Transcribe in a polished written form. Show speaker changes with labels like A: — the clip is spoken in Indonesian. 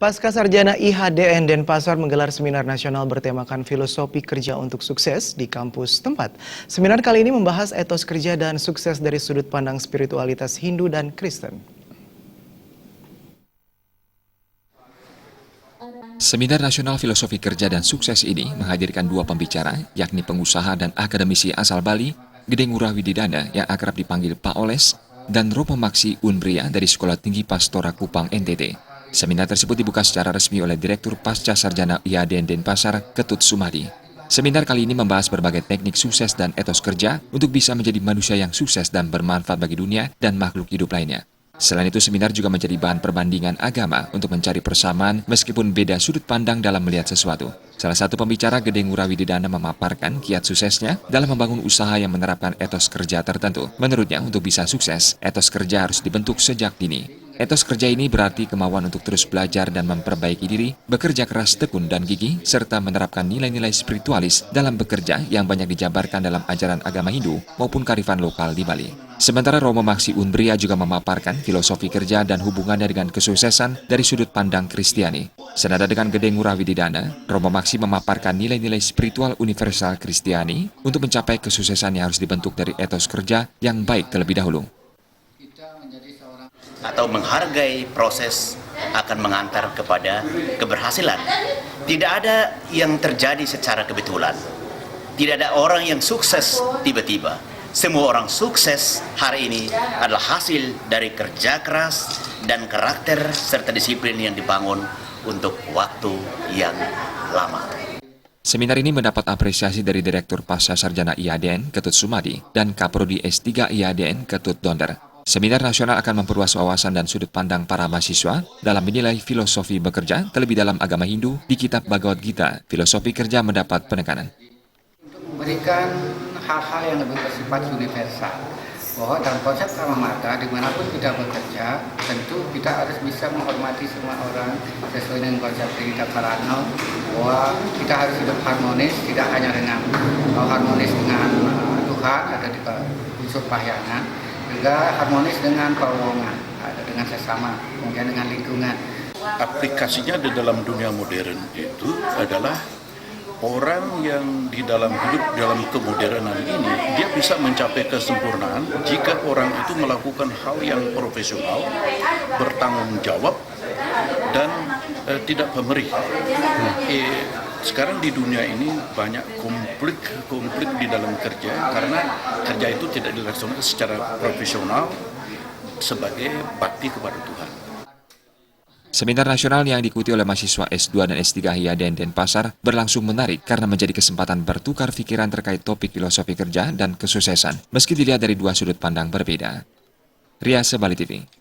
A: Pasca Sarjana IHDN Denpasar menggelar seminar nasional bertemakan filosofi kerja untuk sukses di kampus tempat. Seminar kali ini membahas etos kerja dan sukses dari sudut pandang spiritualitas Hindu dan Kristen.
B: Seminar Nasional Filosofi Kerja dan Sukses ini menghadirkan dua pembicara, yakni pengusaha dan akademisi asal Bali, Gede Ngurah Wididana yang akrab dipanggil Pak Oles, dan Romo Maksi Unbria dari Sekolah Tinggi Pastora Kupang NTT. Seminar tersebut dibuka secara resmi oleh Direktur Pasca Sarjana IHDN Denpasar, Ketut Sumadi. Seminar kali ini membahas berbagai teknik sukses dan etos kerja untuk bisa menjadi manusia yang sukses dan bermanfaat bagi dunia dan makhluk hidup lainnya. Selain itu, seminar juga menjadi bahan perbandingan agama untuk mencari persamaan meskipun beda sudut pandang dalam melihat sesuatu. Salah satu pembicara, Gede Ngurah Wididana, memaparkan kiat suksesnya dalam membangun usaha yang menerapkan etos kerja tertentu. Menurutnya, untuk bisa sukses, etos kerja harus dibentuk sejak dini. Etos kerja ini berarti kemauan untuk terus belajar dan memperbaiki diri, bekerja keras, tekun dan gigih, serta menerapkan nilai-nilai spiritualis dalam bekerja yang banyak dijabarkan dalam ajaran agama Hindu maupun kearifan lokal di Bali. Sementara Romo Maksi Unbria juga memaparkan filosofi kerja dan hubungannya dengan kesuksesan dari sudut pandang Kristiani. Senada dengan Gede Ngurah Wididana, Romo Maksi memaparkan nilai-nilai spiritual universal Kristiani untuk mencapai kesuksesan yang harus dibentuk dari etos kerja yang baik terlebih dahulu.
C: Atau menghargai proses akan mengantar kepada keberhasilan. Tidak ada yang terjadi secara kebetulan. Tidak ada orang yang sukses tiba-tiba. Semua orang sukses hari ini adalah hasil dari kerja keras dan karakter serta disiplin yang dibangun untuk waktu yang lama.
B: Seminar ini mendapat apresiasi dari Direktur Pasca Sarjana IHDN, Ketut Sumadi, dan Kaprodi S3 IHDN, Ketut Donder. Seminar nasional akan memperluas wawasan dan sudut pandang para mahasiswa dalam menilai filosofi bekerja, terlebih dalam agama Hindu. Di kitab Bhagavad Gita, filosofi kerja mendapat penekanan.
D: Untuk memberikan hal-hal yang lebih bersifat universal, bahwa dalam konsep karma marga, dimanapun kita bekerja, tentu kita harus bisa menghormati semua orang sesuai dengan konsep kita Parano, bahwa kita harus hidup harmonis, tidak hanya dengan harmonis dengan Tuhan, ada di unsur pahyangan, juga harmonis dengan perwongan, dengan sesama, kemudian dengan lingkungan.
E: Aplikasinya di dalam dunia modern itu adalah orang yang di dalam hidup dalam kemodernan ini, dia bisa mencapai kesempurnaan jika orang itu melakukan hal yang profesional, bertanggung jawab, dan tidak pemerih. Sekarang di dunia ini banyak konflik di dalam kerja karena kerja itu tidak dilaksanakan secara profesional sebagai bakti kepada Tuhan.
B: Seminar nasional yang diikuti oleh mahasiswa S2 dan S3 IHDN Denpasar berlangsung menarik karena menjadi kesempatan bertukar pikiran terkait topik filosofi kerja dan kesuksesan, meski dilihat dari dua sudut pandang berbeda. Riase Bali TV.